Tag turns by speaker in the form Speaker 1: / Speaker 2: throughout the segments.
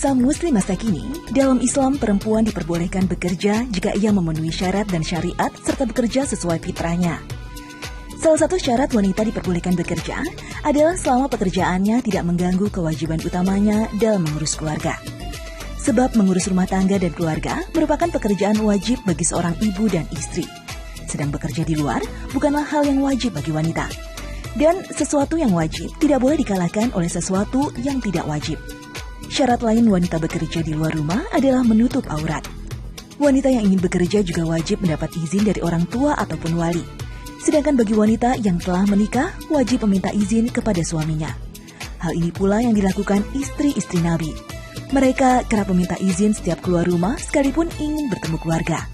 Speaker 1: Pemirsa Muslim masa kini, dalam Islam perempuan diperbolehkan bekerja jika ia memenuhi syarat dan syariat serta bekerja sesuai fitrahnya. Salah satu syarat wanita diperbolehkan bekerja adalah selama pekerjaannya tidak mengganggu kewajiban utamanya dalam mengurus keluarga. Sebab mengurus rumah tangga dan keluarga merupakan pekerjaan wajib bagi seorang ibu dan istri. Sedang bekerja di luar bukanlah hal yang wajib bagi wanita. Dan sesuatu yang wajib tidak boleh dikalahkan oleh sesuatu yang tidak wajib. Syarat lain wanita bekerja di luar rumah adalah menutup aurat. Wanita yang ingin bekerja juga wajib mendapat izin dari orang tua ataupun wali. Sedangkan bagi wanita yang telah menikah, wajib meminta izin kepada suaminya. Hal ini pula yang dilakukan istri-istri Nabi. Mereka kerap meminta izin setiap keluar rumah sekalipun ingin bertemu keluarga.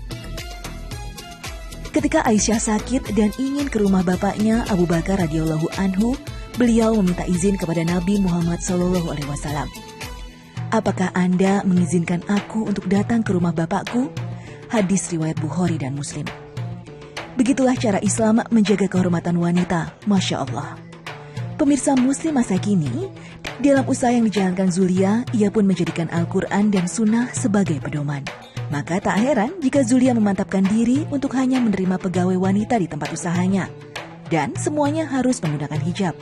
Speaker 1: Ketika Aisyah sakit dan ingin ke rumah bapaknya Abu Bakar radhiyallahu anhu, beliau meminta izin kepada Nabi Muhammad SAW. Apakah Anda mengizinkan aku untuk datang ke rumah bapakku? Hadis riwayat Bukhari dan Muslim. Begitulah cara Islam menjaga kehormatan wanita, Masya Allah. Pemirsa Muslim masa kini, dalam usaha yang dijalankan Zulia, ia pun menjadikan Al-Quran dan Sunnah sebagai pedoman. Maka tak heran jika Zulia memantapkan diri untuk hanya menerima pegawai wanita di tempat usahanya. Dan semuanya harus menggunakan hijab.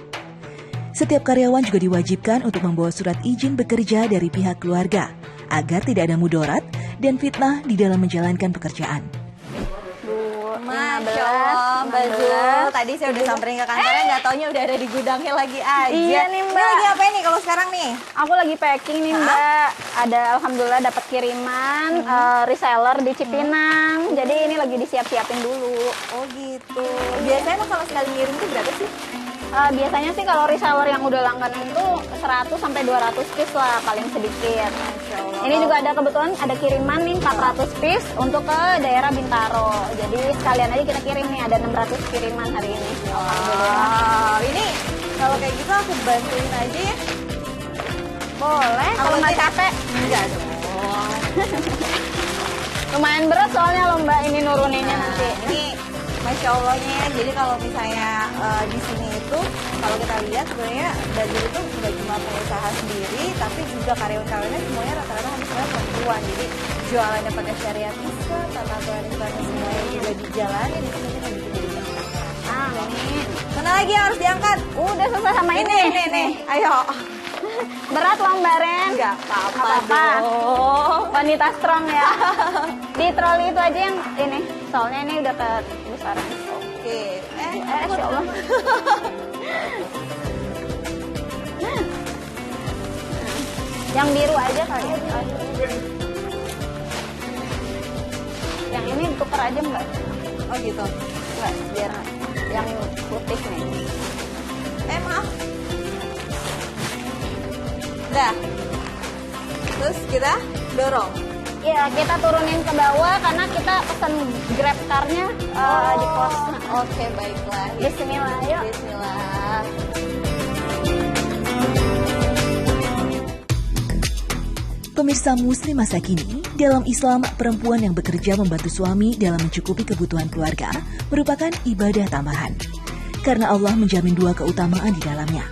Speaker 1: Setiap karyawan juga diwajibkan untuk membawa surat izin bekerja dari pihak keluarga, agar tidak ada mudarat dan fitnah di dalam menjalankan pekerjaan.
Speaker 2: Masya Allah, Mbak Zul. Tadi saya udah samperin ke kantornya, nggak taunya udah ada di gudangnya lagi aja.
Speaker 3: Iya nih Mbak.
Speaker 2: Ini lagi apa nih kalau sekarang nih?
Speaker 3: Aku lagi packing nih Mbak. Ada alhamdulillah dapat kiriman reseller di Cipinang. Jadi ini lagi disiap-siapin dulu.
Speaker 2: Oh gitu. Biasanya emang kalau sekali ngirim tuh berapa sih?
Speaker 3: Biasanya sih kalau reseller yang udah langganan itu 100 sampai 200 piece lah paling sedikit. Ini juga ada kebetulan ada kiriman nih 400 piece untuk ke daerah Bintaro. Jadi sekalian aja kita kirim nih, ada 600 kiriman hari ini. Alhamdulillah.
Speaker 2: Ini kalau kayak gitu aku bantuin aja ya.
Speaker 3: Boleh, kalau nggak capek.
Speaker 2: Enggak dong.
Speaker 3: Lumayan berat soalnya loh Mbak ini nuruninnya nanti.
Speaker 2: Ini Masya Allahnya ya, jadi kalau misalnya di sini itu, kalau kita lihat sebenarnya Bazul itu nggak cuma pengusaha sendiri, tapi juga karyawan-karyawannya semuanya rata-rata hampir semuanya perempuan. Jadi jualannya pakai syariat Islam, tata aturan semuanya juga dijalani di sini kita bisa jadi
Speaker 3: Amin.
Speaker 2: Mana lagi yang harus diangkat?
Speaker 3: Udah selesai sama ini.
Speaker 2: Nih, ayo.
Speaker 3: Berat loh Mbak Ren.
Speaker 2: Enggak apa-apa dong.
Speaker 3: Wanita strong ya. Di troli itu aja yang ini. Soalnya ini udah kebesaran.
Speaker 2: Oke.
Speaker 3: Insya Allah. Yang biru aja kali ya. Yang ini tuker aja Mbak.
Speaker 2: Oh gitu.
Speaker 3: Enggak, biar yang putih nih.
Speaker 2: Maaf. Dah. Terus kita dorong.
Speaker 3: Ya, kita turunin ke bawah karena kita pesan Grab car-nya di pos.
Speaker 2: Oke, baiklah.
Speaker 3: Bismillah, yuk.
Speaker 2: Bismillah.
Speaker 1: Pemirsa Muslim masa kini, dalam Islam perempuan yang bekerja membantu suami dalam mencukupi kebutuhan keluarga merupakan ibadah tambahan. Karena Allah menjamin dua keutamaan di dalamnya.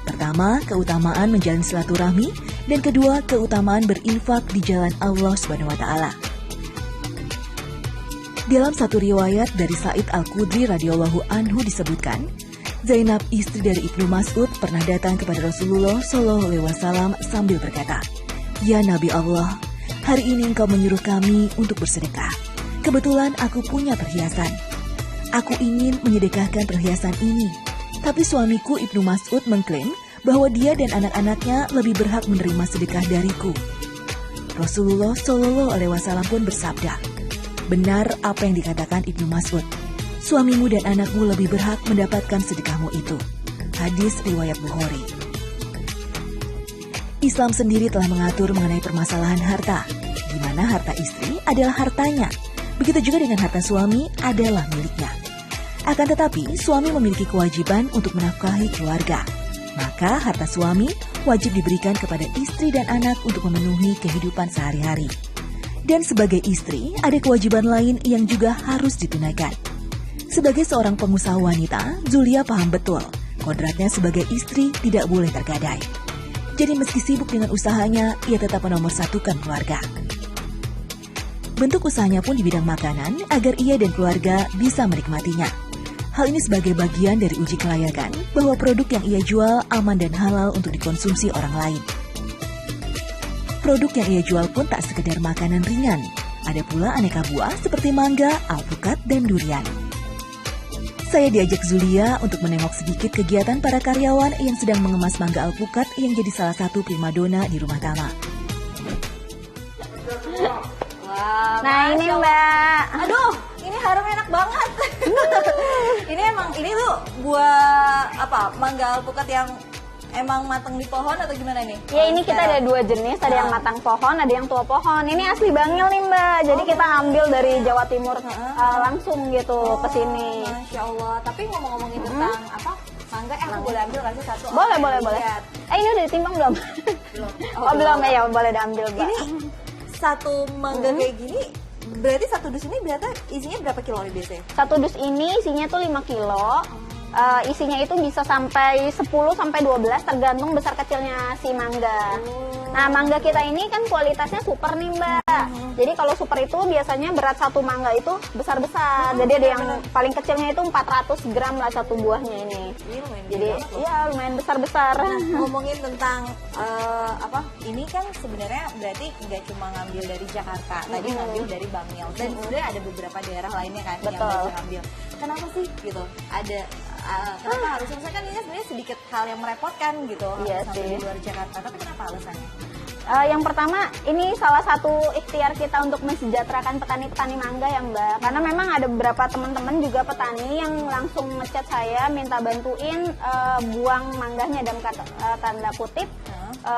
Speaker 1: Pertama, keutamaan menjalin silaturahmi, dan kedua, keutamaan berinfak di jalan Allah SWT. Dalam satu riwayat dari Sa'id Al-Khudri radhiyallahu anhu disebutkan, Zainab istri dari Ibnu Mas'ud pernah datang kepada Rasulullah SAW sambil berkata, "Ya Nabi Allah, hari ini engkau menyuruh kami untuk bersedekah. Kebetulan aku punya perhiasan. Aku ingin menyedekahkan perhiasan ini. Tapi suamiku Ibnu Mas'ud mengklaim bahwa dia dan anak-anaknya lebih berhak menerima sedekah dariku." Rasulullah SAW pun bersabda, "Benar apa yang dikatakan Ibnu Mas'ud. Suamimu dan anakmu lebih berhak mendapatkan sedekahmu itu." Hadis riwayat Bukhari. Islam sendiri telah mengatur mengenai permasalahan harta, di mana harta istri adalah hartanya. Begitu juga dengan harta suami adalah miliknya. Akan tetapi, suami memiliki kewajiban untuk menafkahi keluarga. Maka harta suami wajib diberikan kepada istri dan anak untuk memenuhi kehidupan sehari-hari. Dan sebagai istri, ada kewajiban lain yang juga harus ditunaikan. Sebagai seorang pengusaha wanita, Zulia paham betul, kodratnya sebagai istri tidak boleh tergadai. Jadi meski sibuk dengan usahanya, ia tetap menomorsatukan keluarga. Bentuk usahanya pun di bidang makanan agar ia dan keluarga bisa menikmatinya. Hal ini sebagai bagian dari uji kelayakan bahwa produk yang ia jual aman dan halal untuk dikonsumsi orang lain. Produk yang ia jual pun tak sekedar makanan ringan. Ada pula aneka buah seperti mangga, alpukat, dan durian. Saya diajak Zulia untuk menengok sedikit kegiatan para karyawan yang sedang mengemas mangga alpukat yang jadi salah satu primadona di rumah Tama.
Speaker 2: Wah,
Speaker 3: Nah ini Mbak.
Speaker 2: Aduh, ini harum enak banget. ini tuh buah apa? Mangga alpukat yang emang matang di pohon atau gimana nih?
Speaker 3: Ya ini kita ada dua jenis, ada yang matang pohon, ada yang tua pohon. Ini asli Bangil nih Mbak, jadi kita ambil dari Jawa Timur langsung gitu ke sini.
Speaker 2: Masya Allah. Tapi ngomong-ngomongin tentang apa? Mangga, aku boleh ambil kasih satu?
Speaker 3: Boleh. Ini udah ditimbang belum?
Speaker 2: Belum.
Speaker 3: Oh belum ya, boleh diambil Mbak.
Speaker 2: Ini satu mangga kayak gini, berarti satu dus ini berarti isinya berapa kilo nih biasanya?
Speaker 3: Satu dus ini isinya tuh 5 kilo. Isinya itu bisa sampai 10 sampai 12 tergantung besar kecilnya si mangga. Nah, mangga kita ini kan kualitasnya super nih, Mbak. Jadi kalau super itu biasanya berat satu mangga itu besar-besar. Jadi ada yang paling kecilnya itu 400 gram lah satu buahnya ini. Jadi ya lumayan besar-besar.
Speaker 2: Nah, ngomongin tentang apa? Ini kan sebenarnya berarti nggak cuma ngambil dari Jakarta, tadi ngambil dari Bangil dan sebenarnya ada beberapa daerah lainnya kan yang bisa ngambil. Kenapa sih gitu? Ada kenapa harus misalkan ini sebenarnya sedikit hal yang merepotkan gitu sampai di luar Jakarta, tapi kenapa alasannya?
Speaker 3: Yang pertama, ini salah satu ikhtiar kita untuk mensejahterakan petani-petani mangga ya Mbak. Karena memang ada beberapa teman-teman juga petani yang langsung ngechat saya minta bantuin buang mangganya dalam tanda kutip.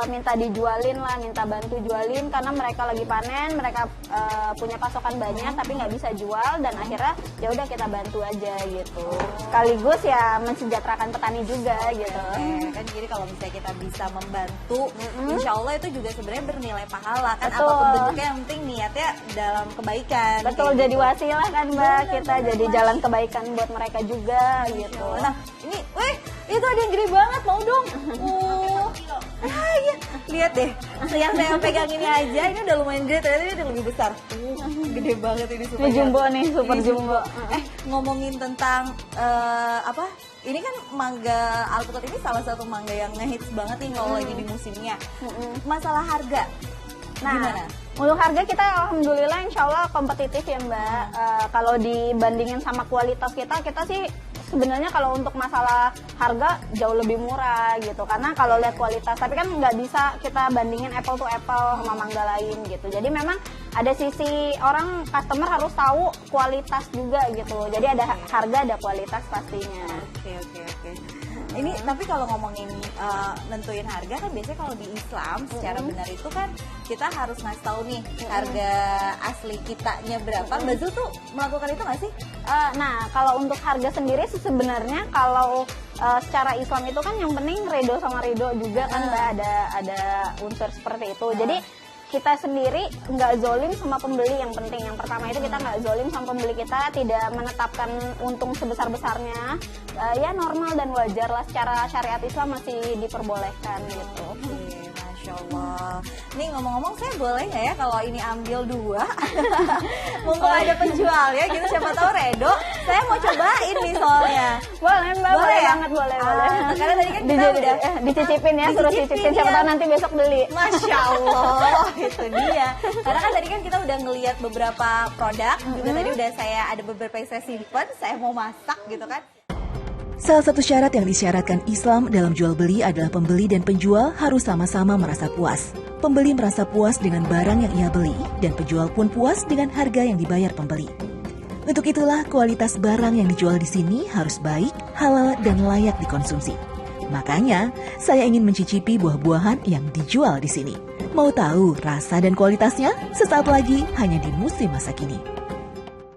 Speaker 3: Minta dijualin lah, minta bantu jualin karena mereka lagi panen, mereka punya pasokan banyak tapi nggak bisa jual dan akhirnya ya udah kita bantu aja gitu. Sekaligus ya mensejahterakan petani juga gitu.
Speaker 2: Kan jadi kalau misalnya kita bisa membantu, insya Allah itu juga sebenarnya bernilai pahala kan.
Speaker 3: Betul.
Speaker 2: Apapun bentuknya yang penting niatnya dalam kebaikan.
Speaker 3: Betul, jadi wasilah kan Mbak, kita jadi jalan kebaikan buat mereka juga gitu.
Speaker 2: Nah ini, itu ada yang gede banget, mau dong. Iya, lihat deh, yang saya pegang ini aja, ini udah lumayan gede, ternyata ini udah lebih besar. Gede banget ini super.
Speaker 3: Ini jumbo nih, super
Speaker 2: Ini
Speaker 3: jumbo.
Speaker 2: Ngomongin tentang apa? Ini kan mangga alpukat ini salah satu mangga yang ngehits banget nih kalau lagi di musimnya. Masalah harga, gimana?
Speaker 3: Untuk harga kita alhamdulillah insya Allah kompetitif ya Mbak. Kalau dibandingin sama kualitas kita sih sebenarnya kalau untuk masalah harga jauh lebih murah gitu. Karena kalau lihat kualitas, tapi kan nggak bisa kita bandingin apple to apple sama mangga lain gitu. Jadi memang ada sisi orang customer harus tahu kualitas juga gitu. Jadi ada harga, ada kualitas pastinya.
Speaker 2: Oke. Ini tapi kalau ngomongin nentuin harga kan biasanya kalau di Islam secara benar itu kan kita harus ngasih tahu nih harga asli kitanya berapa. Mbak Zul tuh melakukan itu nggak sih?
Speaker 3: Nah kalau untuk harga sendiri sebenarnya kalau secara Islam itu kan yang penting redo sama ridho juga kan Mbak, ada unsur seperti itu. Jadi kita sendiri nggak zolim sama pembeli, yang penting yang pertama itu kita nggak zolim sama pembeli, kita tidak menetapkan untung sebesar-besarnya, ya normal dan wajar lah, secara syariat Islam masih diperbolehkan gitu.
Speaker 2: Masya Allah. Nih ngomong-ngomong saya boleh nggak ya kalau ini ambil 2? Mumpung ada penjual ya gitu, siapa tahu redo. Saya mau cobain nih soalnya.
Speaker 3: Boleh Mbak, boleh
Speaker 2: ya?
Speaker 3: banget, boleh.
Speaker 2: Karena tadi kan kita udah
Speaker 3: dicicipin ya, suruh cicipin, siapa tahu nanti besok beli.
Speaker 2: Masya Allah, itu dia. Karena kan tadi kan kita udah ngelihat beberapa produk, juga tadi udah ada beberapa yang saya simpen, saya mau masak gitu kan.
Speaker 1: Salah satu syarat yang disyaratkan Islam dalam jual beli adalah pembeli dan penjual harus sama-sama merasa puas. Pembeli merasa puas dengan barang yang ia beli, dan penjual pun puas dengan harga yang dibayar pembeli. Untuk itulah kualitas barang yang dijual di sini harus baik, halal, dan layak dikonsumsi. Makanya, saya ingin mencicipi buah-buahan yang dijual di sini. Mau tahu rasa dan kualitasnya? Sesaat lagi hanya di musim masa kini.